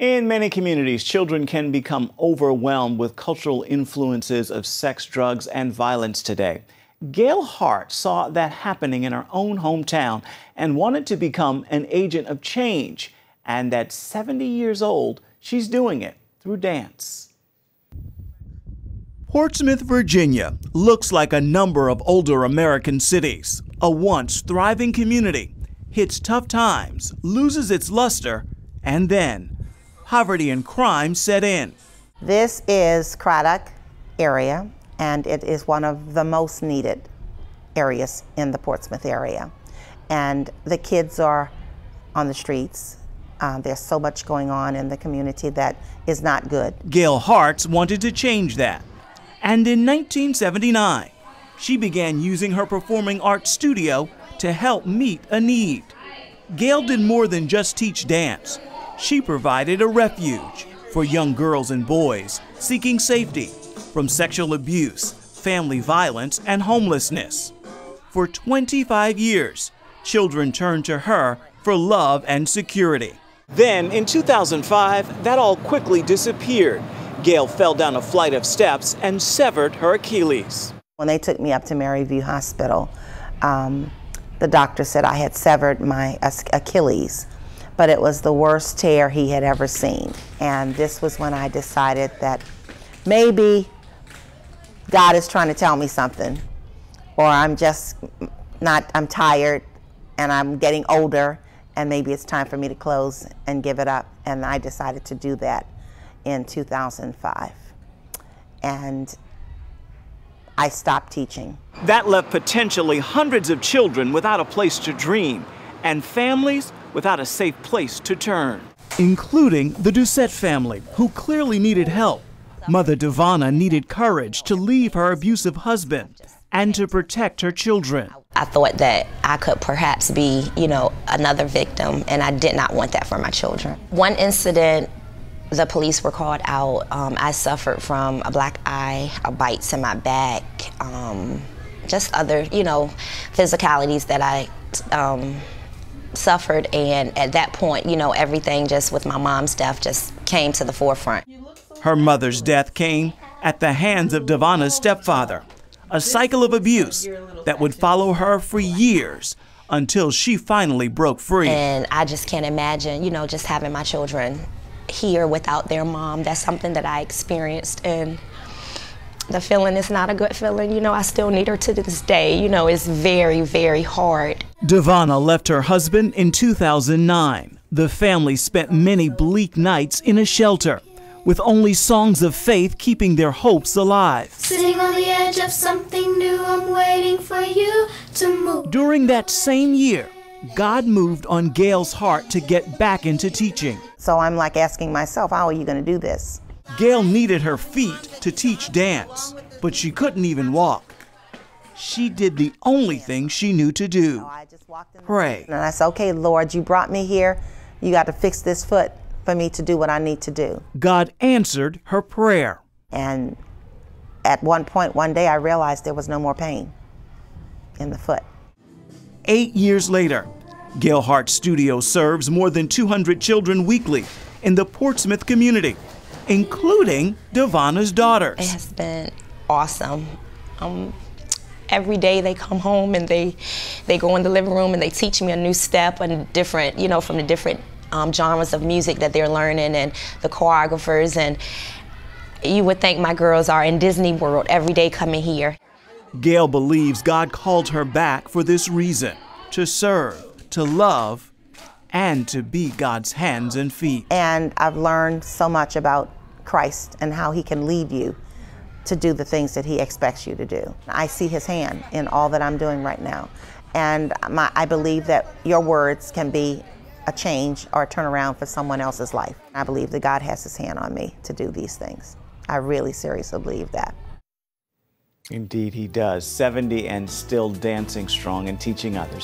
In many communities, children can become overwhelmed with cultural influences of sex, drugs, and violence today. Gail Harts saw that happening in her own hometown and wanted to become an agent of change. And at 70 years old, she's doing it through dance. Portsmouth, Virginia looks like a number of older American cities. A once thriving community hits tough times, loses its luster, and then poverty and crime set in. This is Craddock area, and it is one of the most needed areas in the Portsmouth area. And the kids are on the streets. There's so much going on in the community that is not good. Gail Harts wanted to change that. And in 1979, she began using her performing arts studio to help meet a need. Gail did more than just teach dance. She provided a refuge for young girls and boys seeking safety from sexual abuse, family violence, and homelessness. For 25 years, children turned to her for love and security. Then, in 2005, that all quickly disappeared. Gail fell down a flight of steps and severed her Achilles. When they took me up to Maryview Hospital, the doctor said I had severed my Achilles, but it was the worst tear he had ever seen. And this was when I decided that maybe God is trying to tell me something, or I'm tired and I'm getting older, and maybe it's time for me to close and give it up. And I decided to do that in 2005. And I stopped teaching. That left potentially hundreds of children without a place to dream and families without a safe place to turn, including the Doucette family, who clearly needed help. Mother Devonna needed courage to leave her abusive husband and to protect her children. I thought that I could perhaps be, another victim, and I did not want that for my children. One incident, the police were called out. I suffered from a black eye, a bite in my back, just other, physicalities that I suffered. And at that point, everything just with my mom's death just came to the forefront. Her mother's death came at the hands of Devonna's stepfather, a cycle of abuse that would follow her for years until she finally broke free. And I just can't imagine, just having my children here without their mom. That's something that I experienced, and the feeling is not a good feeling. I still need her to this day. It's very, very hard. Devonna left her husband in 2009. The family spent many bleak nights in a shelter, with only songs of faith keeping their hopes alive. Sitting on the edge of something new, I'm waiting for you to move. During that same year, God moved on Gail's heart to get back into teaching. So I'm like asking myself, how are you going to do this? Gail needed her feet to teach dance, but she couldn't even walk. She did the only thing she knew to do, pray. And I said, okay, Lord, you brought me here. You got to fix this foot for me to do what I need to do. God answered her prayer. And at one point, one day, I realized there was no more pain in the foot. 8 years later, Gail Harts Studio serves more than 200 children weekly in the Portsmouth community, including Devonna's daughters. It has been awesome. Every day they come home and they go in the living room and they teach me a new step and different, from the different genres of music that they're learning, and the choreographers. And you would think my girls are in Disney World every day coming here. Gail believes God called her back for this reason: to serve, to love, and to be God's hands and feet. And I've learned so much about Christ and how he can lead you to do the things that he expects you to do. I see his hand in all that I'm doing right now. And I believe that your words can be a change or a turnaround for someone else's life. I believe that God has his hand on me to do these things. I really seriously believe that. Indeed, he does. 70 and still dancing strong and teaching others.